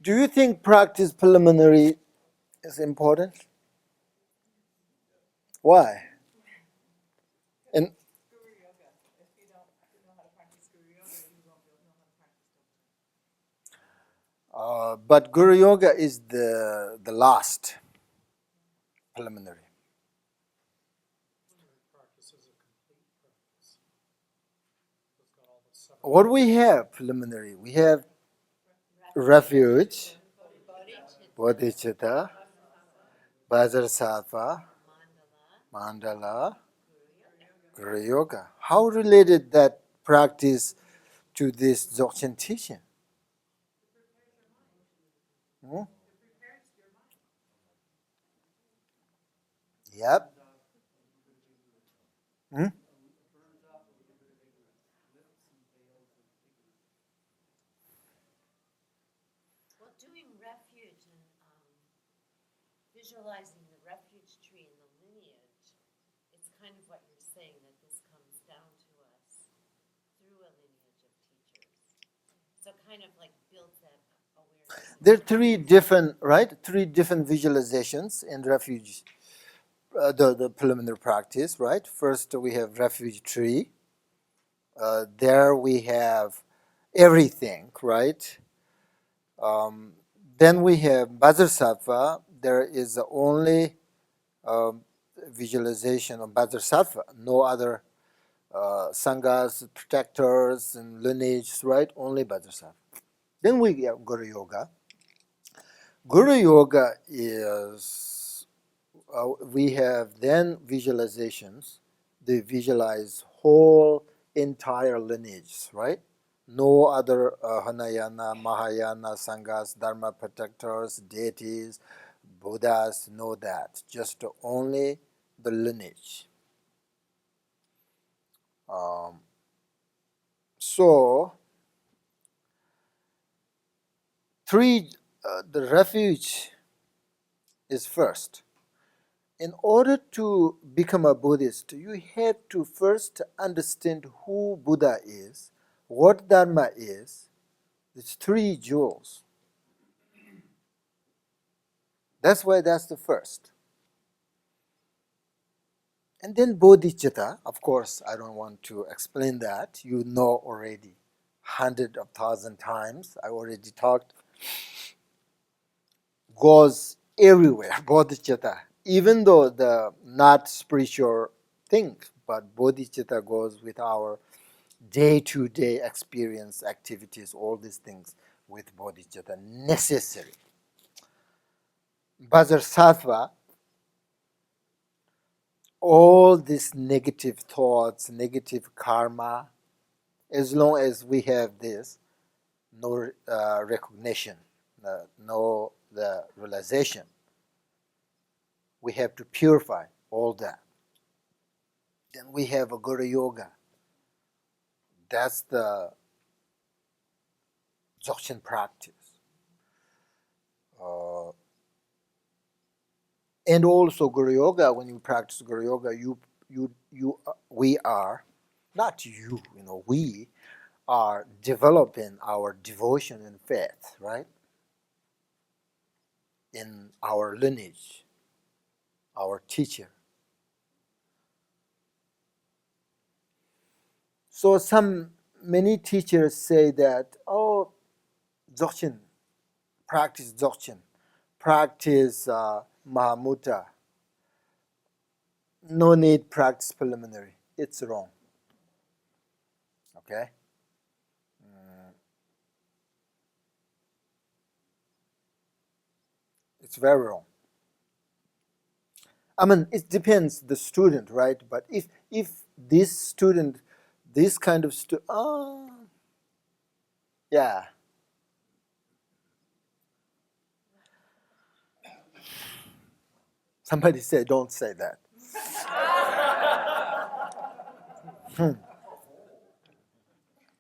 Do you think practice preliminary is important? Why? And but Guru Yoga is the last preliminary. What we have preliminary? We have refuge, bodhicitta, vajrasattva, mandala, Guru Yoga. How related that practice to this Dzogchen teaching? Hmm? Yep. Hmm? Well, doing refuge and visualizing the refuge tree and the lineage, it's kind of what you're saying, that this comes down to us through a lineage of teachers. So kind of like builds that awareness. There are three different, right? Three different visualizations in refuge, the preliminary practice, right? First, we have refuge tree. There we have everything, right? Then we have Vajrasattva. There is only um, visualization of Vajrasattva, no other sanghas, protectors, and lineages, right? Only Vajrasattva. Then we have Guru Yoga. Guru Yoga is, we have then visualizations. They visualize whole entire lineage, right? No other Hanayana, Mahayana, Sanghas, Dharma protectors, deities, Buddhas, no that. Just only the lineage. Um, so, the refuge is first. In order to become a Buddhist, you have to first understand who Buddha is, what Dharma is. It's three jewels. That's why that's the first. And then bodhicitta, of course, I don't want to explain that. You know already, hundred of thousand times. I already talked. Goes everywhere, bodhicitta. Even though the not spiritual things, but bodhicitta goes with our day-to-day experience, activities, all these things with bodhicitta necessary. Vajrasattva, all these negative thoughts, negative karma, as long as we have this, no recognition, no the realization, we have to purify all that. Then we have a Guru Yoga. That's the Dzogchen practice. Uh, and also Guru Yoga, when you practice Guru Yoga, we are, not you, we are developing our devotion and faith, right? In our lineage, our teacher. So many teachers say that, oh, Dzogchen, practice Mahamudra, no need practice preliminary. It's wrong. Okay? It's very wrong. I mean, it depends the student, right? But if this student, this kind of student, yeah. Somebody said, don't say that.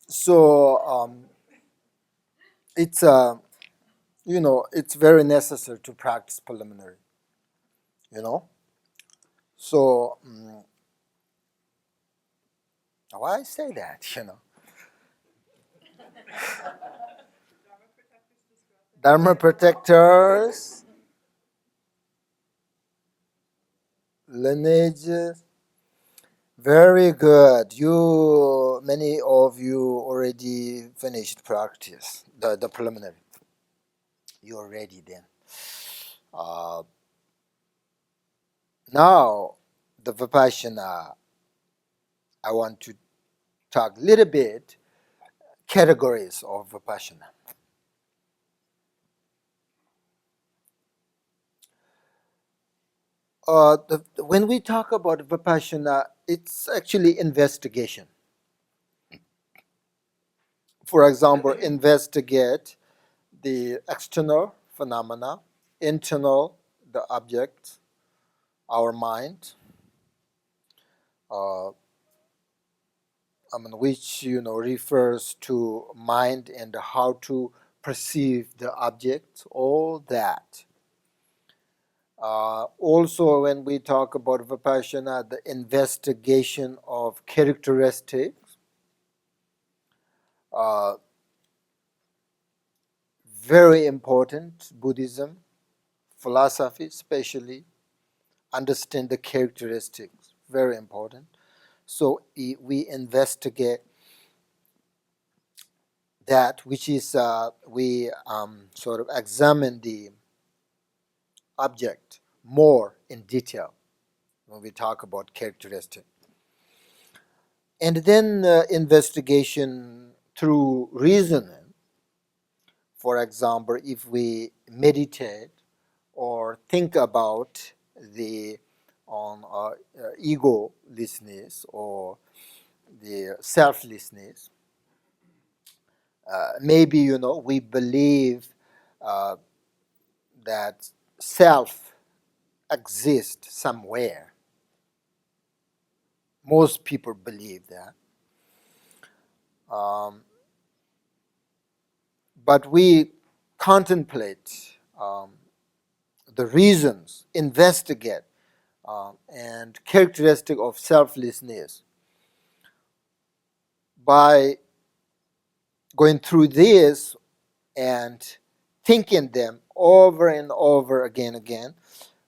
So it's it's very necessary to practice preliminary. So why I say that? Dharma protectors, lineages. Very good. Many of you already finished practice, the preliminary. You're ready then. Uh, Now, the Vipassana, I want to talk a little bit categories of Vipassana. When we talk about Vipassana, it's actually investigation. For example, investigate the external phenomena, internal, the object, our mind, uh, which refers to mind and how to perceive the object, all that. Also, when we talk about Vipassana, the investigation of characteristics, uh, very important. Buddhism, philosophy, especially, understand the characteristics, very important. So we investigate that, which is we sort of examine the object more in detail when we talk about characteristics. And then investigation through reasoning. For example, if we meditate or think about the on egolessness or the selflessness, maybe we believe uh, that self exists somewhere. Most people believe that. Um, but we contemplate the reasons, investigate, and characteristic of selflessness. By going through this and thinking them over and over again,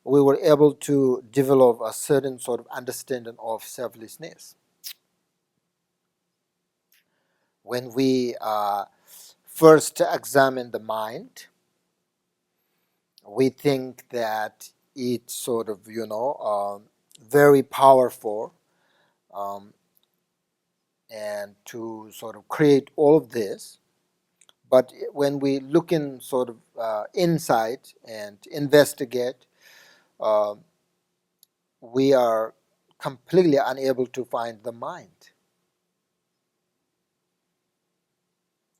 we were able to develop a certain sort of understanding of selflessness. When we first examine the mind, we think that it's sort of, very powerful, um, and to sort of create all of this. But when we look in sort of inside and investigate, uh, we are completely unable to find the mind.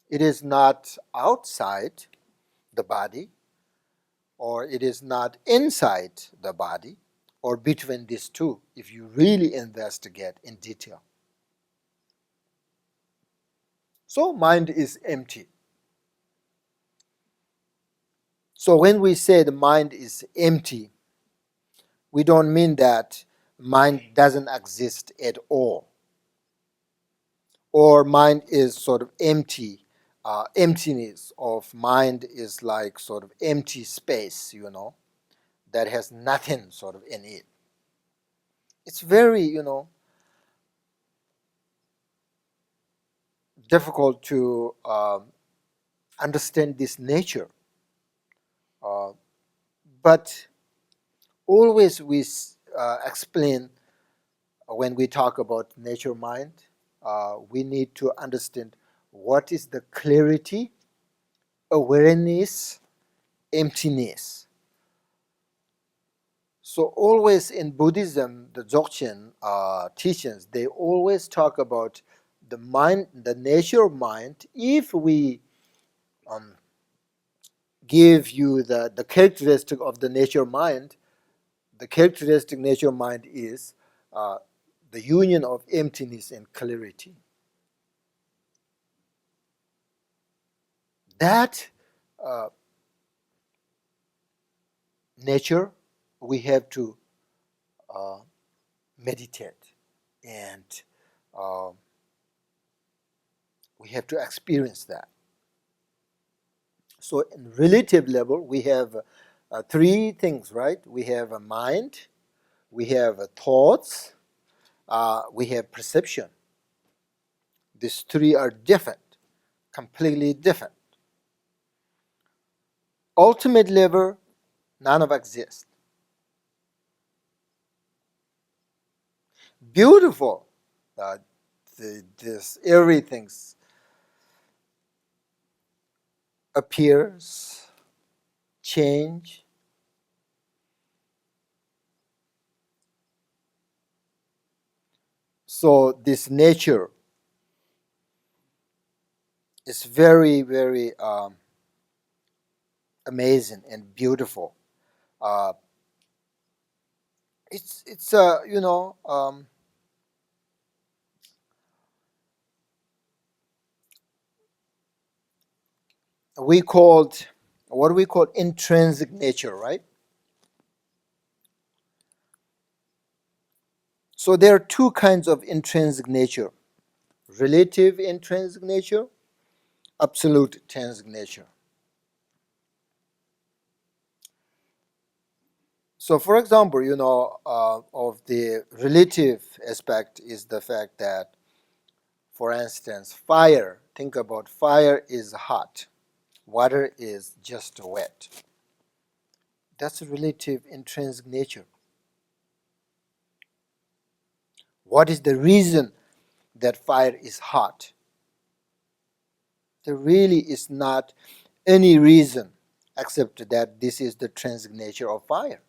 It is not outside the body, or it is not inside the body, or between these two, if you really investigate in detail. So mind is empty. So when we say the mind is empty, we don't mean that mind doesn't exist at all, or mind is sort of empty. Emptiness of mind is like sort of empty space, that has nothing sort of in it. It's very, difficult to understand this nature. Uh, but always we explain when we talk about nature mind, we need to understand what is the clarity, awareness, emptiness. So always in Buddhism, the Dzogchen teachings, they always talk about the mind, the nature of mind. If we um, give you the characteristic of the nature of mind, the characteristic nature of mind is uh, the union of emptiness and clarity. That uh, nature we have to uh, meditate, and uh, we have to experience that. So in relative level, we have three things, right? We have a mind, we have thoughts, we have perception. These three are different, completely different. Ultimate level, none of exist. Beautiful. Uh, this everything appears, change. So this nature is very, very amazing and beautiful. Uh, it's we called what we call intrinsic nature, right? So there are two kinds of intrinsic nature: relative intrinsic nature, absolute intrinsic nature. So, for example, of the relative aspect is the fact that, for instance, fire. Think about fire is hot, water is just wet. That's a relative intrinsic nature. What is the reason that fire is hot? There really is not any reason except that this is the intrinsic nature of fire.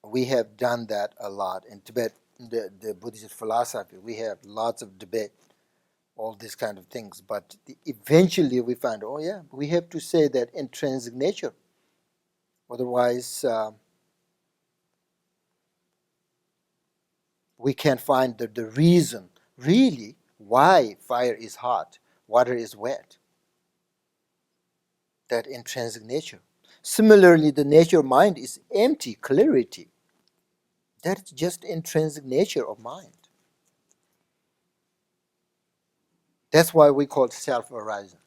We have done that a lot in Tibet, the Buddhist philosophy. We have lots of debate, all these kind of things. But eventually we find, oh yeah, we have to say that intrinsic nature. Otherwise, we can't find the reason really why fire is hot, water is wet. That intrinsic nature. Similarly, the nature of mind is empty, clarity. That's just intrinsic nature of mind. That's why we call it self-arising.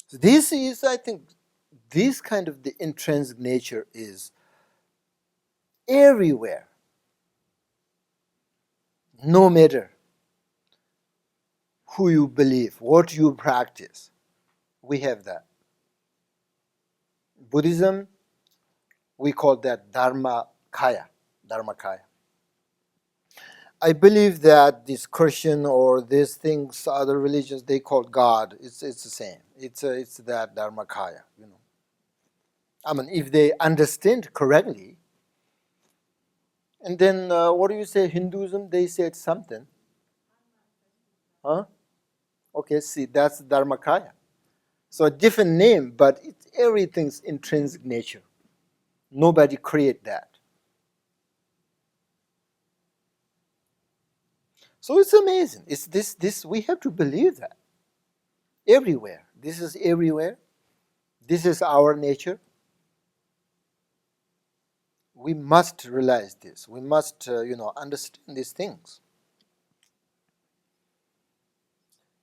So this is, I think, this kind of the intrinsic nature is everywhere, no matter who you believe, what you practice. We have that. Buddhism, we call that Dharmakaya. Dharmakaya. I believe that this Christian or these things, other religions, they call God. It's the same. It's that Dharmakaya. I mean, if they understand correctly, and then what do you say? Hinduism, they said something, huh? Okay, see, that's Dharmakaya. So a different name, but it's everything's intrinsic nature. Nobody create that. So it's amazing. It's this we have to believe that. Everywhere. This is everywhere. This is our nature. We must realize this. We must, understand these things.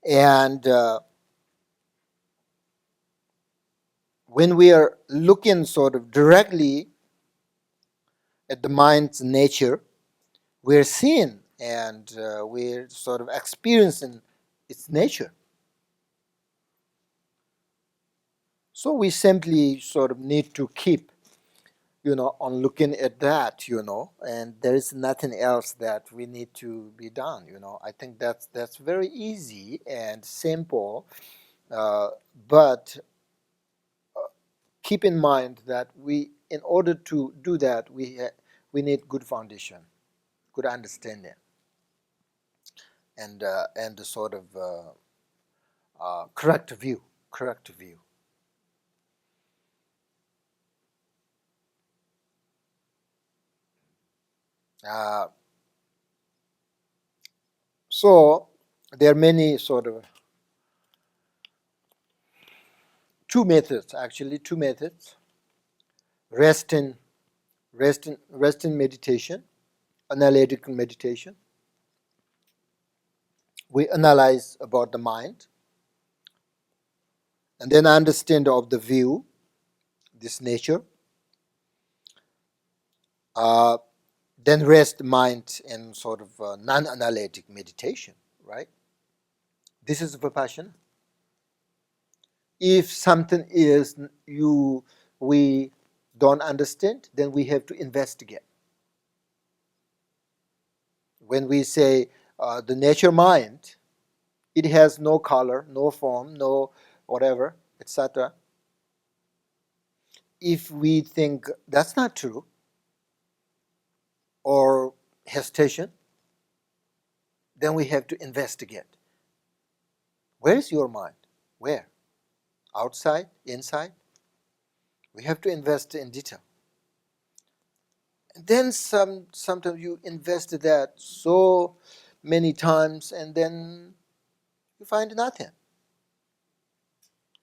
And when we are looking sort of directly at the mind's nature, we're seeing and we're sort of experiencing its nature. So we simply sort of need to keep, on looking at that, and there is nothing else that we need to be done. I think that's very easy and simple, but keep in mind that in order to do that, we need good foundation, good understanding, and the sort of correct view, correct view. Uh, so there are many sort of two methods: rest in meditation, analytical meditation. we analyze about the mind, and then understand of the view, this nature, uh, then rest the mind in sort of non-analytic meditation, right? This is Vipassana. If something is we don't understand, then we have to investigate. When we say the nature mind, it has no color, no form, no whatever, etc. If we think that's not true, or hesitation, then we have to investigate. Where is your mind? Where? Outside? Inside? We have to invest in detail. And then sometimes you invest that so many times and then you find nothing.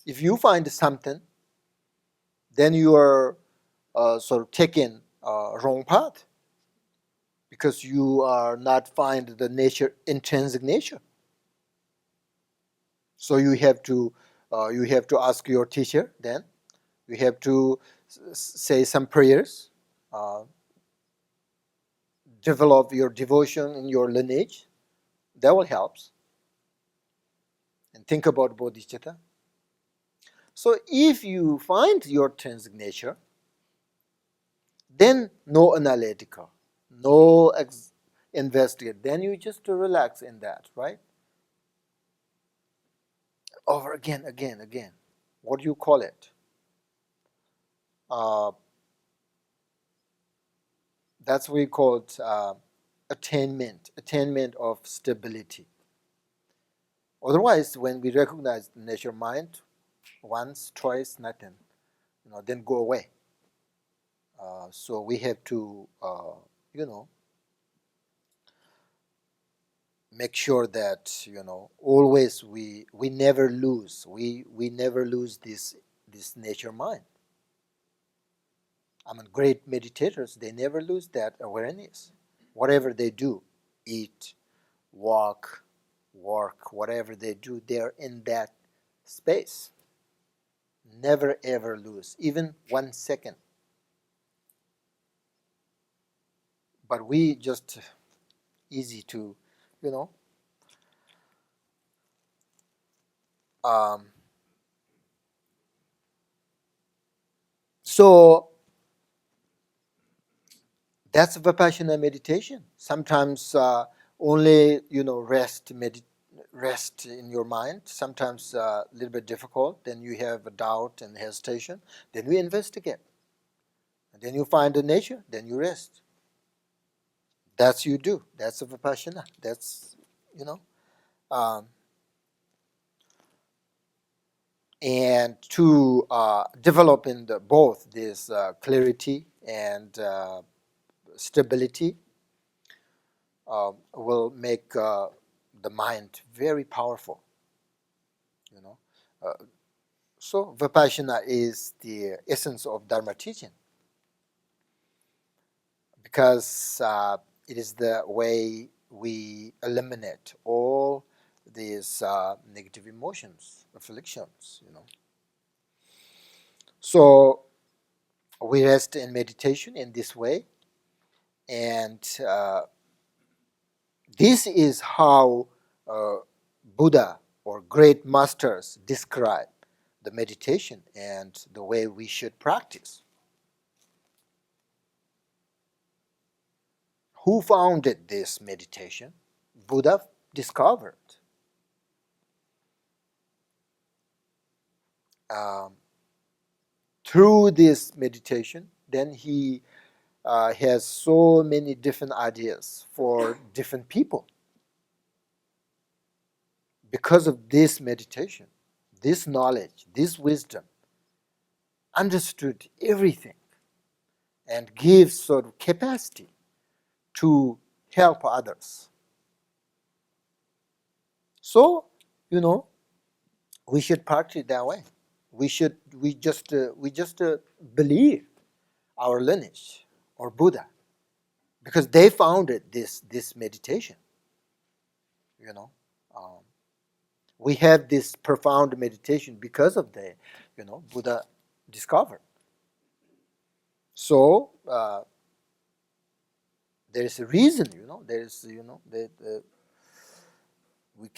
If you find something, then you are sort of taking wrong path because you are not find the nature, intrinsic nature. So you have to ask your teacher. Then you have to say some prayers, uh, develop your devotion in your lineage. That will help. And think about bodhicitta. So if you find your intrinsic nature, then no analytical, no investigate. Then you just relax in that, right? Over again, again, again. What do you call it? Uh, that's what we call it, attainment of stability. Otherwise, when we recognize the nature mind, once, twice, nothing, then go away. So we have to, make sure that always we never lose. We never lose this nature mind. I mean, great meditators, they never lose that awareness. Whatever they do, eat, walk, work, whatever they do, they're in that space. Never ever lose, even 1 second. But we just easy to, you know, um, so that's Vipassana meditation. Sometimes only rest in your mind. Sometimes a little bit difficult. Then you have a doubt and hesitation. Then you investigate. And then you find the nature. Then you rest. That's you do. That's a Vipassana. That's you know. Um, and to develop in both this clarity and stability will make the mind very powerful. You know, so Vipassana is the essence of Dharma teaching because it is the way we eliminate all these negative emotions, afflictions. So we rest in meditation in this way, and this is how Buddha or great masters describe the meditation and the way we should practice. Who founded this meditation? Buddha discovered. Um, Through this meditation, then he has so many different ideas for different people. Because of this meditation, this knowledge, this wisdom, understood everything and gives sort of capacity to help others. So, we should practice that way. We just believe our lineage or Buddha because they founded this meditation. we have this profound meditation because of the, Buddha discovered. So there is a reason, there is, that we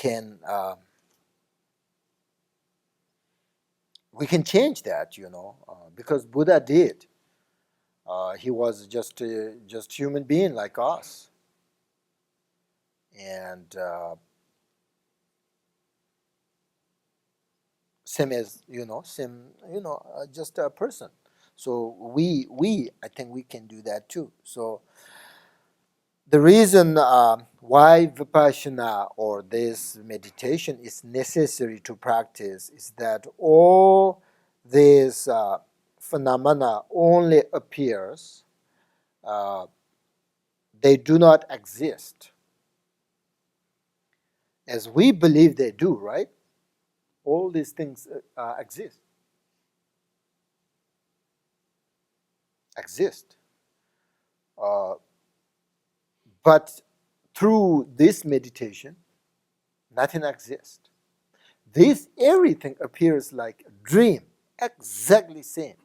can change that, because Buddha did. He was just human being like us, and same as just a person. So we I think we can do that too. So the reason why Vipassana or this meditation is necessary to practice is that all these phenomena only appears, uh, they do not exist as we believe they do, right? All these things exist. Uh, but through this meditation, nothing exists. This everything appears like a dream, exactly same.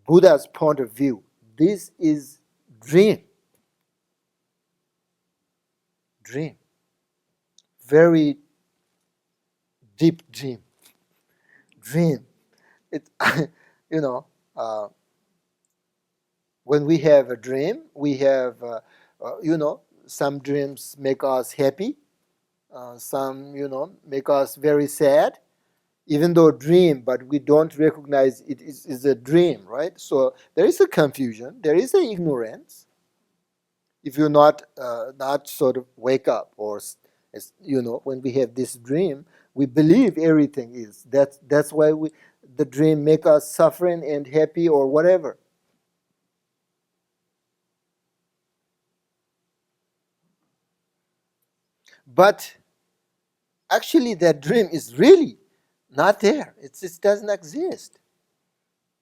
Buddha's point of view, this is dream, dream, very deep dream. It, you know, uh, when we have a dream, we have, some dreams make us happy, some, make us very sad, even though dream, but we don't recognize it is a dream, right? So there is a confusion, there is an ignorance. If you not sort of wake up, or when we have this dream, we believe everything is. That's why the dream make us suffering and happy or whatever. But actually, that dream is really not there. It doesn't exist.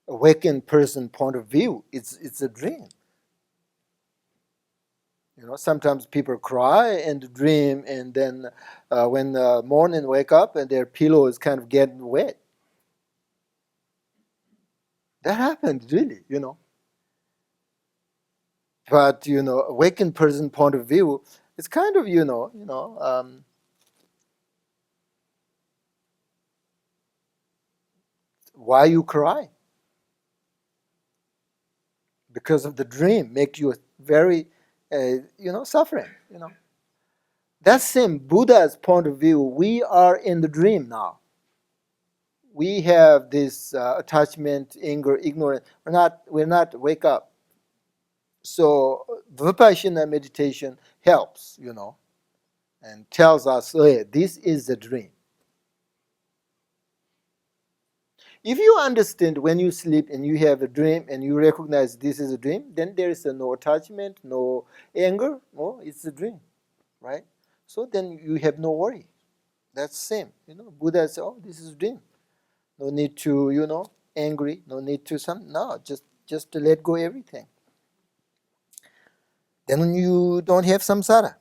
Awakened person point of view, it's a dream. Sometimes people cry and dream, and then when morning wake up and their pillow is kind of getting wet. That happened really. But awakened person point of view, it's kind of why you cry? Because of the dream make you very suffering. That's same Buddha's point of view. We are in the dream now. We have this attachment, anger, ignorance. We're not wake up. So Vipassana meditation helps, and tells us, oh, yeah, this is the dream. If you understand when you sleep and you have a dream and you recognize this is a dream, then there is no attachment, no anger. No, it's a dream, right? So then you have no worry. That's same. Buddha said, oh, this is a dream. No need to, angry. No need to no, just to let go everything. Then you don't have samsara.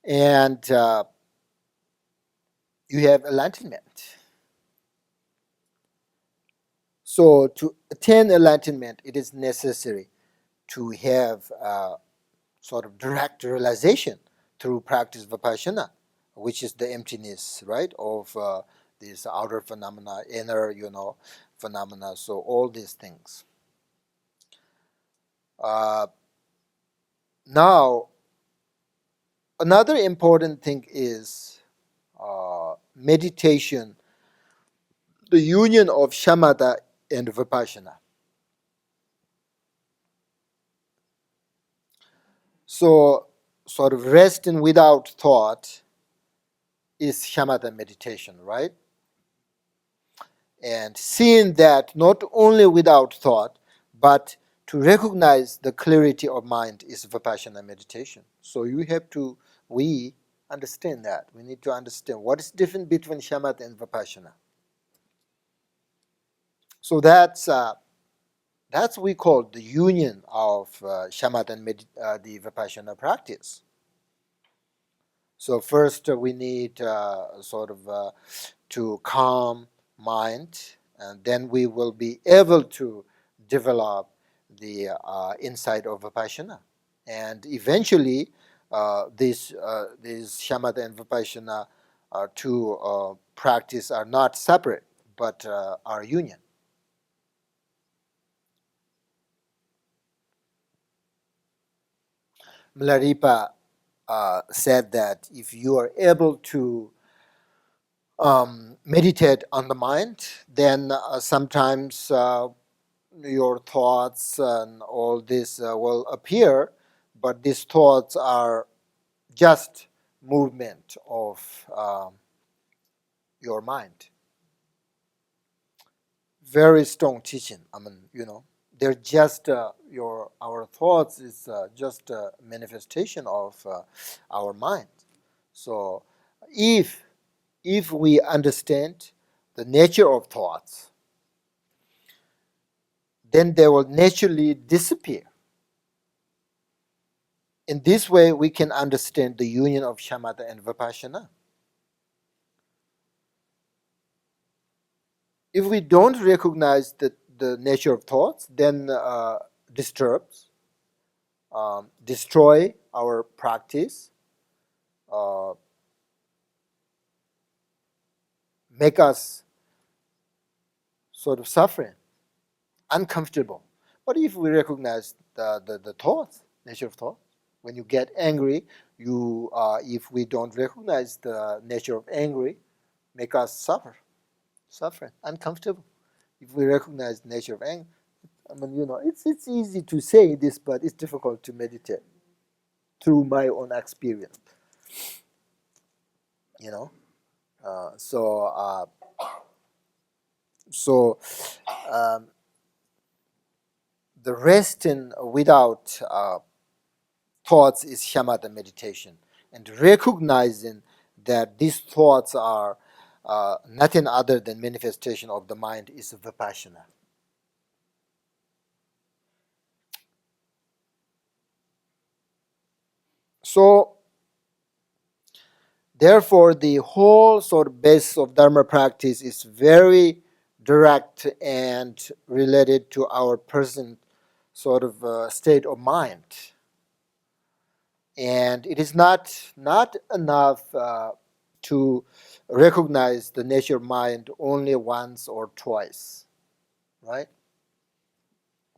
And you have enlightenment. So to attain enlightenment, it is necessary to have sort of direct realization through practice Vipassana, which is the emptiness, right, of these outer phenomena, inner, phenomena. So all these things. Now, another important thing is meditation, the union of shamatha and Vipassana. So, sort of resting without thought is shamatha meditation, right? And seeing that not only without thought, but to recognize the clarity of mind is Vipassana meditation. So we understand that. We need to understand what is different between shamatha and Vipassana. So that's we call the union of shamatha and the Vipassana practice. So first we need sort of to calm mind, and then we will be able to develop the insight of Vipassana. And eventually, these shamatha and Vipassana are two practice are not separate, but are union. Milarepa said that if you are able to meditate on the mind, then sometimes your thoughts and all this will appear, but these thoughts are just movement of your mind. Very strong teaching. I mean, they're just our thoughts is just a manifestation of our mind. So, if we understand the nature of thoughts, then they will naturally disappear. In this way, we can understand the union of shamatha and vipassana. If we don't recognize the nature of thoughts, then disturbs, destroy our practice, uh, make us sort of suffering, uncomfortable. But if we recognize the thoughts, nature of thought, when you get angry, you if we don't recognize the nature of angry, make us suffering, uncomfortable. If we recognize the nature of anger, I mean, it's easy to say this, but it's difficult to meditate through my own experience. You know, uh, so uh, so um, the resting without thoughts is shamatha meditation, and recognizing that these thoughts are nothing other than manifestation of the mind is vipassana. So therefore, the whole sort of base of Dharma practice is very direct and related to our present sort of state of mind. And it is not enough to recognize the nature of mind only once or twice, right?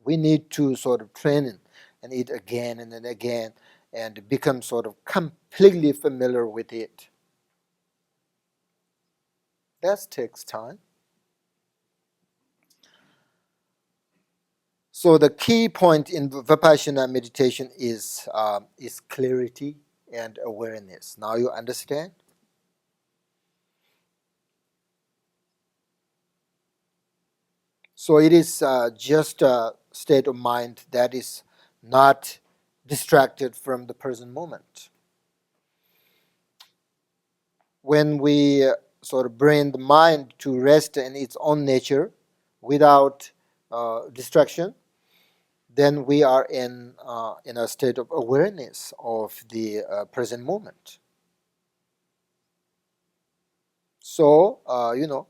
We need to sort of train it and it again and then again and become sort of completely familiar with it. That takes time. So the key point in Vipassana meditation is clarity and awareness. Now you understand? So it is just a state of mind that is not distracted from the present moment. When we sort of bring the mind to rest in its own nature without distraction, then we are in a state of awareness of the present moment. So,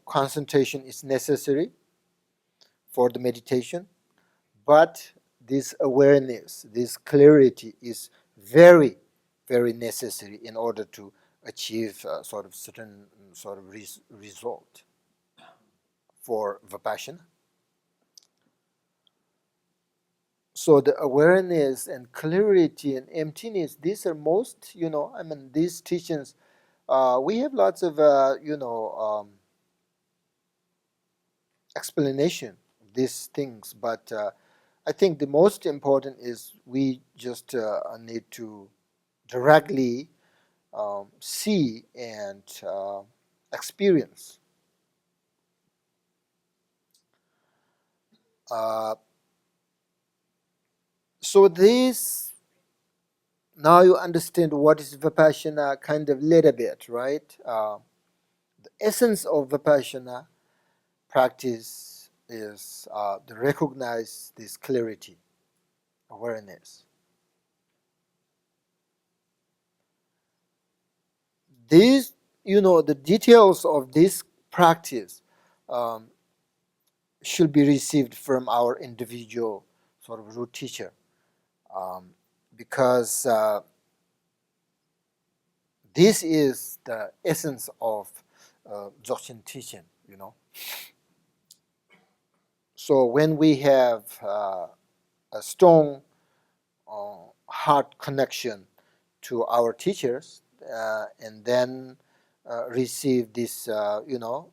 concentration is necessary for the meditation, but this awareness, this clarity is very, very necessary in order to achieve sort of certain sort of result for Vipassana. So the awareness and clarity and emptiness, these are most, these teachings, we have lots of, explanation of these things, but I think the most important is we just need to directly see and experience. Uh, so this, now you understand what is Vipassana kind of little bit, right? The essence of Vipassana practice is to recognize this clarity, awareness. These, the details of this practice um, should be received from our individual sort of root teacher, um, because this is the essence of Dzogchen teaching. So when we have a strong heart connection to our teachers, and then receive these,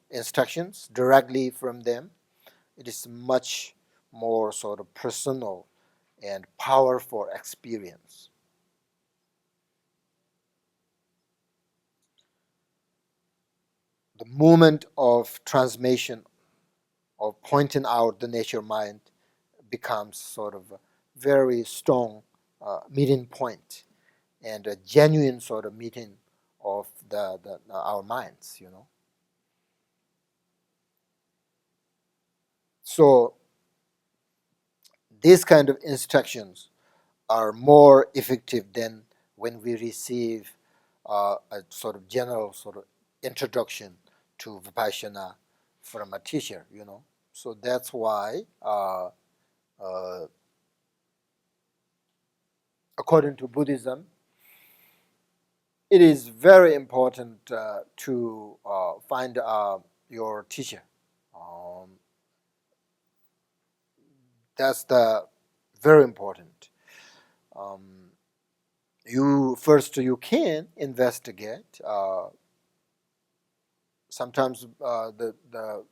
instructions directly from them, it is much more sort of personal and powerful experience. The moment of transmission, of pointing out the nature mind, becomes sort of a very strong meeting point and a genuine sort of meeting of our minds. So these kind of instructions are more effective than when we receive a sort of general sort of introduction to Vipassana from a teacher. So that's why, uh, according to Buddhism, it is very important to find your teacher. Um, that's the very important. Um, you can investigate. Sometimes the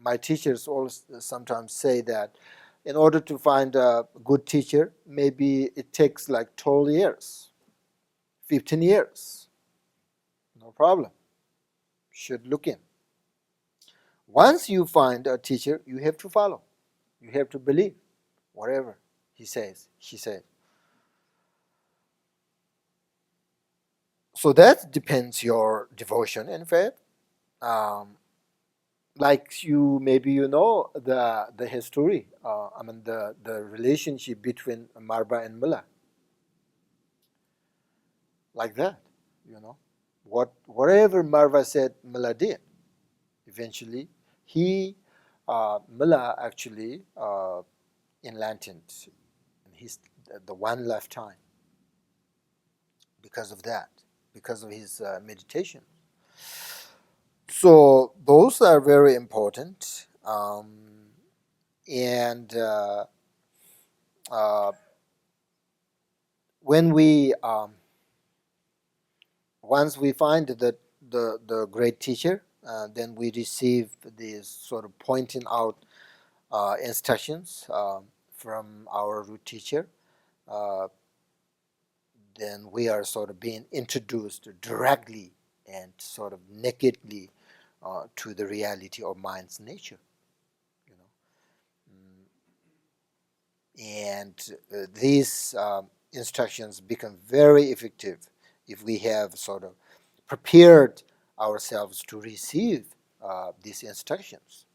my teachers also sometimes say that in order to find a good teacher, maybe it takes like 12 years, 15 years. No problem. Should look in. Once you find a teacher, you have to follow. You have to believe whatever he says, she says. So that depends your devotion and faith. Um, like maybe the history. I mean the relationship between Marba and Mullah, like that. You know, whatever Marva said, Mullah did. Eventually, Mullah actually enlightened in his the one lifetime because of that, because of his meditation. So those are very important, and uh, when we once we find the great teacher, then we receive these sort of pointing out instructions from our root teacher. Uh, then we are sort of being introduced directly and sort of nakedly to the reality of mind's nature. You know, and these instructions become very effective if we have sort of prepared ourselves to receive these instructions.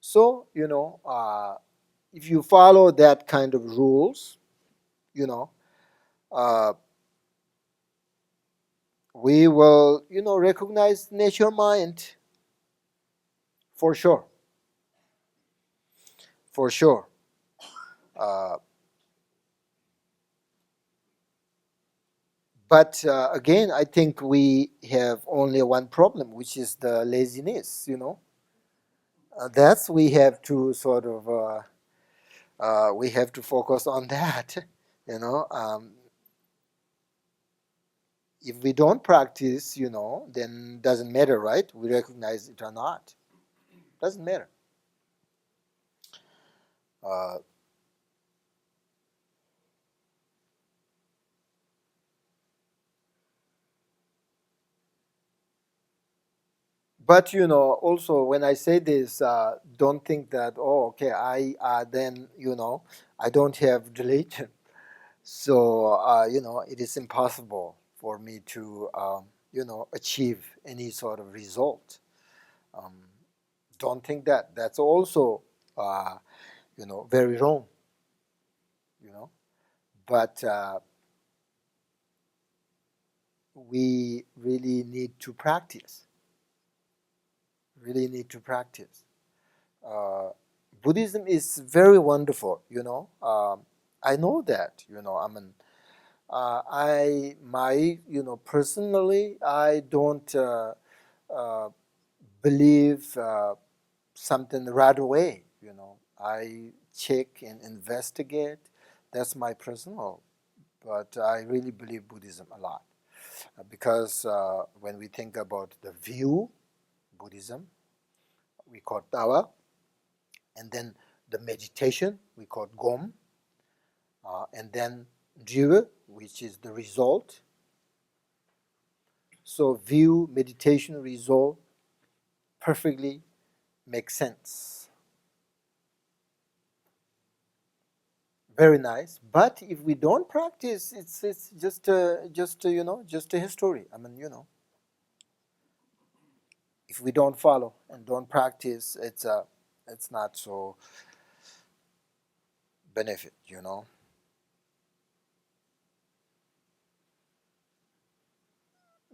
So, if you follow that kind of rules, you know, uh, we will, recognize nature mind for sure, for sure. Uh, but again, I think we have only one problem, which is the laziness. That's we have to sort of we have to focus on that. you know if we don't practice, then doesn't matter, right? We recognize it or not, doesn't matter. uh, but also when I say this, don't think that, oh, okay, I then I don't have religion. So it is impossible for me to achieve any sort of result. Um, don't think that. That's also very wrong. You know, but we really need to practice. Really need to practice. Uh, Buddhism is very wonderful, you know. I know that, you know. I mean, personally, I don't believe something right away, you know. I check and investigate. That's my personal, but I really believe Buddhism a lot. Because when we think about the view, Buddhism, we call Tawa, and then the meditation, we call Gom, and then Jiva, which is the result. So view, meditation, result perfectly makes sense. Very nice. But if we don't practice, it's just a history. I mean, you know, if we don't follow and don't practice, it's not so benefit, you know.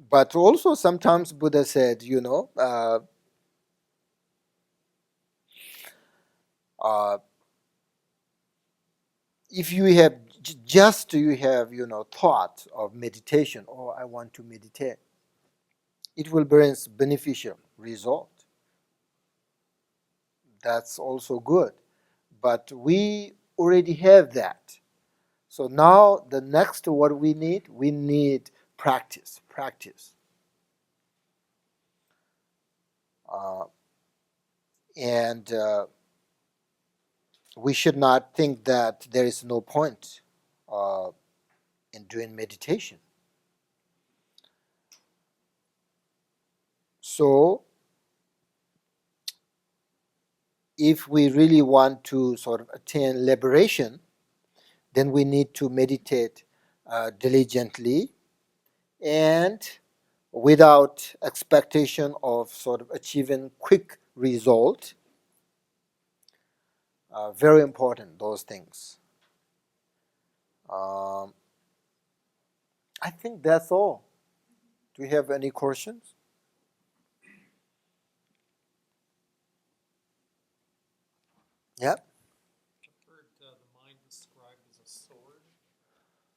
But also sometimes Buddha said, you know, uh, if you have just you have, you know, thought of meditation, or I want to meditate, it will bring beneficial result. That's also good. But we already have that. So now the next what we need practice, practice. Uh, and we should not think that there is no point uh, in doing meditation. So if we really want to sort of attain liberation, then we need to meditate diligently and without expectation of sort of achieving quick result. Very important, those things. Um, I think that's all. Do you have any questions? Yeah. I've heard the mind described as a sword,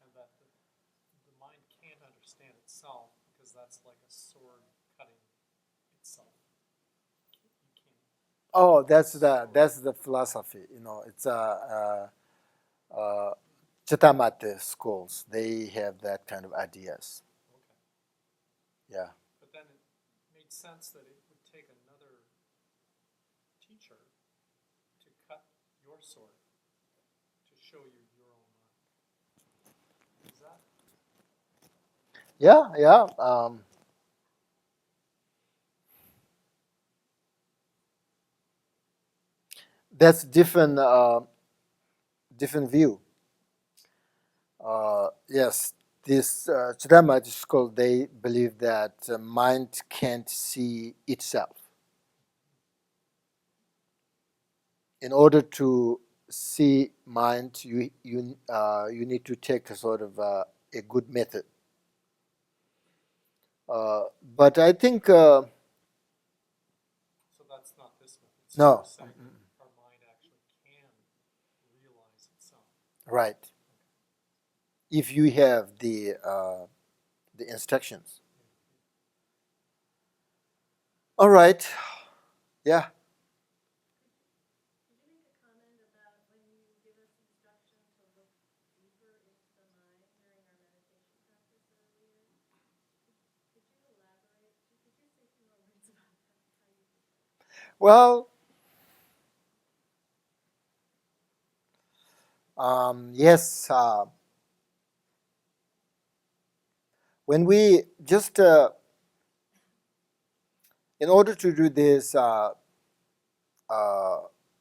and that the mind can't understand itself because that's like a sword cutting itself. You can't. Oh, that's the philosophy. You know, it's Chitamate schools. They have that kind of ideas. Okay. Yeah. But then it made sense that it would take another teacher to cut your sword to show you your own mind. Is that? Yeah, yeah. That's different view. Yes, this Chudamite school, they believe that mind can't see itself. In order to see mind, you need to take a sort of a good method. But I think So that's not this method. So you're no, saying that our mind actually can realize itself. right. If you have the instructions. All right. Yeah. Could you make a comment about when you give us instruction to look deeper into the mind during our meditation practice earlier? Could you elaborate? Could you say a few more words about that? How you did that? Well, yes. When we just in order to do this, uh,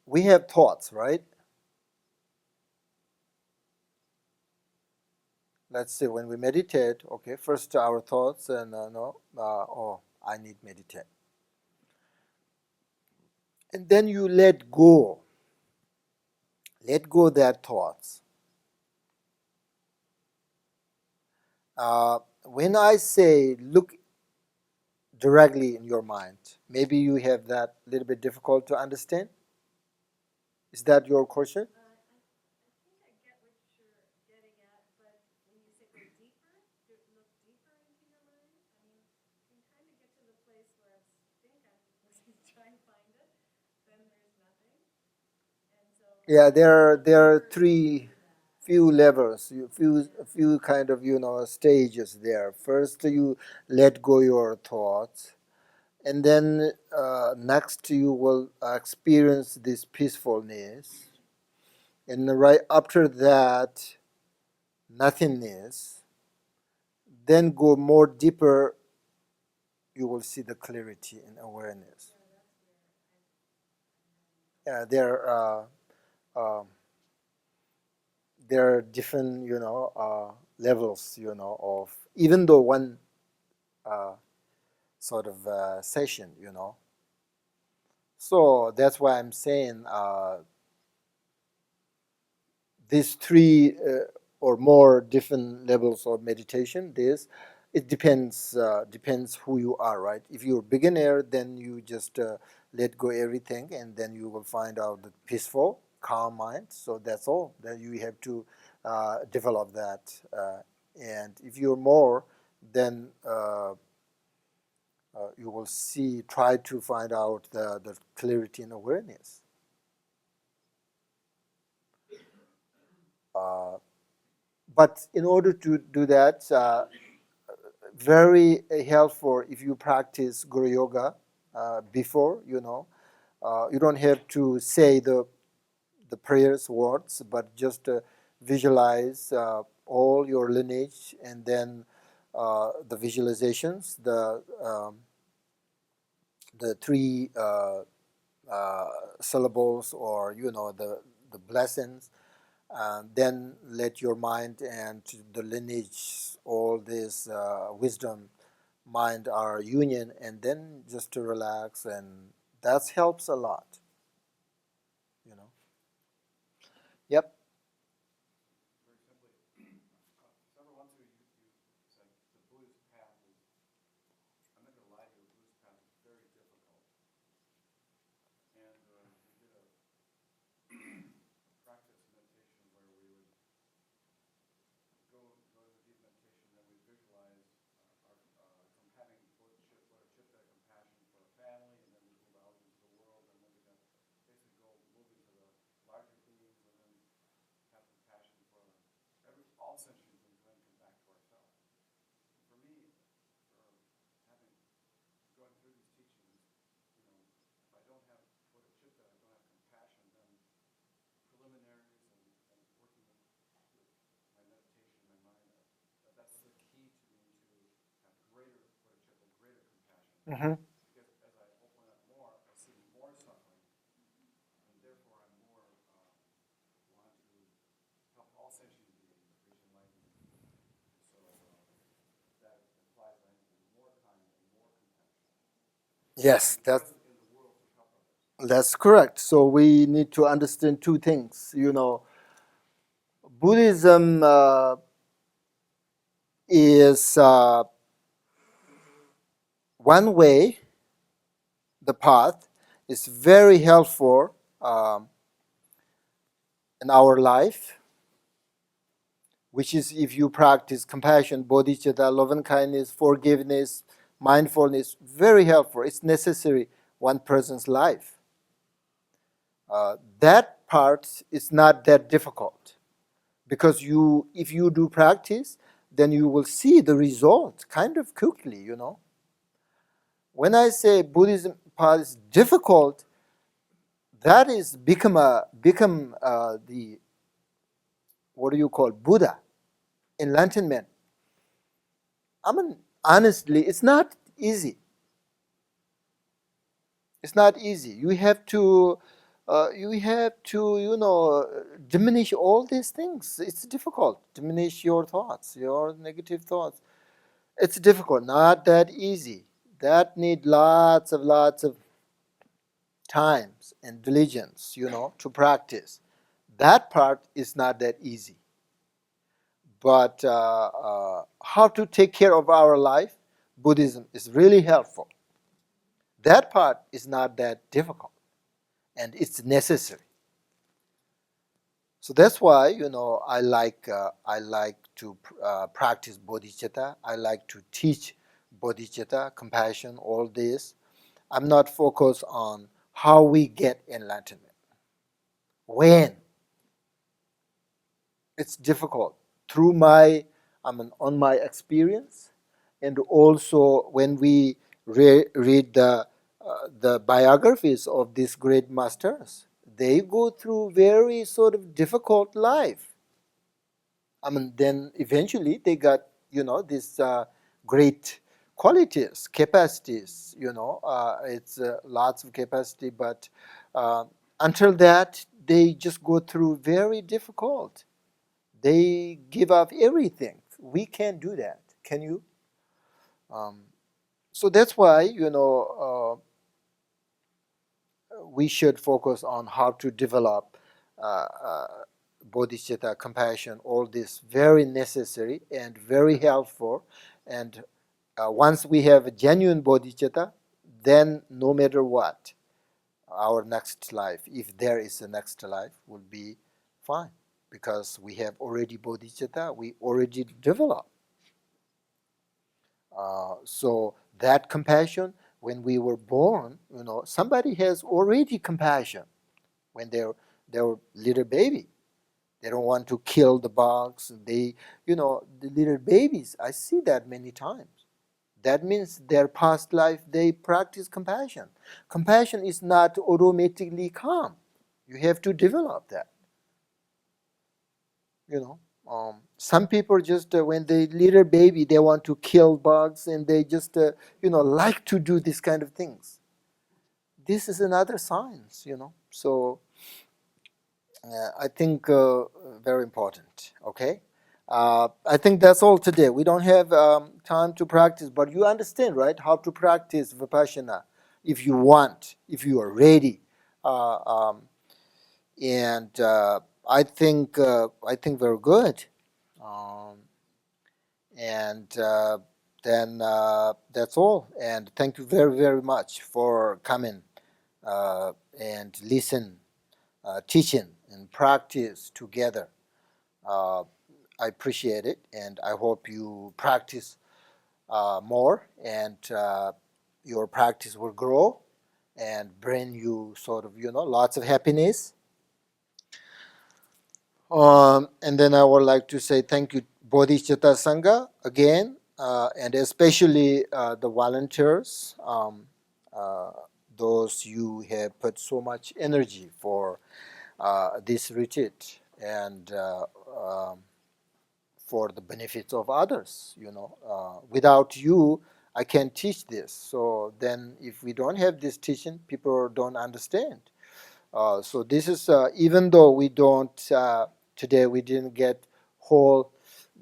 we have thoughts, right? Let's say when we meditate, okay, first our thoughts and no, oh, I need meditate, and then you let go that thoughts, When I say look directly in your mind, maybe you have that little bit difficult to understand. Is that your question? I think I get what you're getting at, but when you say go deeper, look deeper into your mind, I mean, you can kind of get to the place where I think I'm trying to find it, then there's nothing. And so Yeah, there are deeper three into that. few levels, few kind of stages there. First, you let go your thoughts, and then next you will experience this peacefulness, and right after that, nothingness. Then go more deeper. You will see the clarity and awareness. Yeah, uh, there are different levels of even though one uh, sort of session. So that's why I'm saying these three or more different levels of meditation. It depends who you are, right? If you're a beginner, then you just let go everything, and then you will find out the peaceful, calm mind. So that's all. Then you have to develop that. And if you're more, then you will try to find out the clarity and awareness. Uh, but in order to do that, very helpful if you practice Guru Yoga before, you don't have to say the prayers words, but just visualize all your lineage, and then the visualizations, the three syllables, or the blessings, and then let your mind and the lineage, all this wisdom mind are union, and then just to relax, and that helps a lot. you know yep. Very simply, several months ago, you said the Buddhist path is, I'm not going to lie to you, the Buddhist path is very difficult. And we did a practice meditation where we would go into deep meditation, and then we visualize from having bodhicitta compassion for a family, and then we move out into the world, and then we got basically move into the larger beings, and then have compassion for all sentient beings, and then come back to ourselves. For me, for having going through these teachings, if I don't have bodhicitta, I don't have compassion, then preliminaries and working with my meditation, my mind, that's the key to me to have greater bodhicitta, greater compassion. Mm-hmm. Because as I open up more, I see more suffering, and therefore I'm more want to help all sentient beings reach enlightenment. And so that implies I have to be more kind and more compassionate. Yes, And present in the world to help others. that's correct. So we need to understand two things. Buddhism is one way, the path is very helpful in our life, which is if you practice compassion, bodhicitta, loving kindness, forgiveness, mindfulness, very helpful. It's necessary one person's life. That part is not that difficult, because if you do practice, then you will see the result kind of quickly. When I say Buddhism path is difficult, that is become the, what do you call, Buddha, enlightenment. I mean, honestly, it's not easy. It's not easy. You have to diminish all these things. It's difficult. Diminish your thoughts, your negative thoughts. It's difficult. Not that easy. That need lots of times and diligence, to practice. That part is not that easy. But how to take care of our life, Buddhism is really helpful. That part is not that difficult, and it's necessary. So that's why I like to practice bodhicitta. I like to teach bodhicitta, compassion, all this. I'm not focused on how we get enlightenment. When it's difficult through on my experience, and also when we read the biographies of these great masters, they go through very sort of difficult life. Then eventually they got these great qualities, capacities. It's lots of capacity, but uh, until that they just go through very difficult. They give up everything. We can't do that. Can you? Um, so that's why we should focus on how to develop uh, uh, bodhicitta, compassion. All this very necessary and very helpful. And once we have a genuine bodhicitta, then no matter what, our next life, if there is a next life, will be fine, because we have already bodhicitta, we already developed. So that compassion, when we were born, somebody has already compassion when they're little baby. They don't want to kill the bugs. The little babies, I see that many times. That means their past life they practice compassion. Compassion is not automatically come. You have to develop that. Some people just when they little baby they want to kill bugs, and they just like to do this kind of things. This is another science. So I think very important. Okay, I think that's all today. We don't have time to practice, but you understand, right? How to practice vipassana, if you want, if you are ready, uh, um, and I think very good. Um, and then that's all. And thank you very, very much for coming and listen, teaching, and practice together. Uh, I appreciate it, and I hope you practice more, and your practice will grow and bring you sort of lots of happiness. And then I would like to say thank you, Bodhisattva Sangha, again, and especially the volunteers, uh, those you have put so much energy for this retreat, and for the benefits of others. Without you, I can't teach this. So then, if we don't have this teaching, people don't understand. So this is even though we don't today we didn't get whole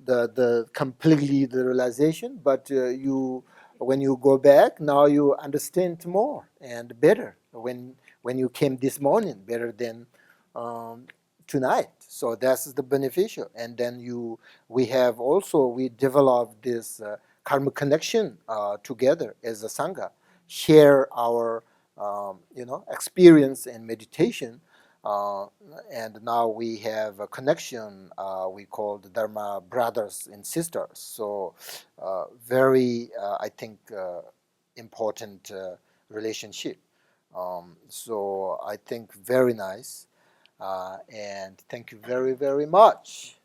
the completely the realization, but you when you go back now you understand more and better when you came this morning, better than um, tonight. So that's the beneficial. And then we developed this karma connection together as a sangha, share our experience and meditation, uh, and now we have a connection. We call the Dharma brothers and sisters. So very, I think, important relationship. So I think very nice, and thank you very, very much.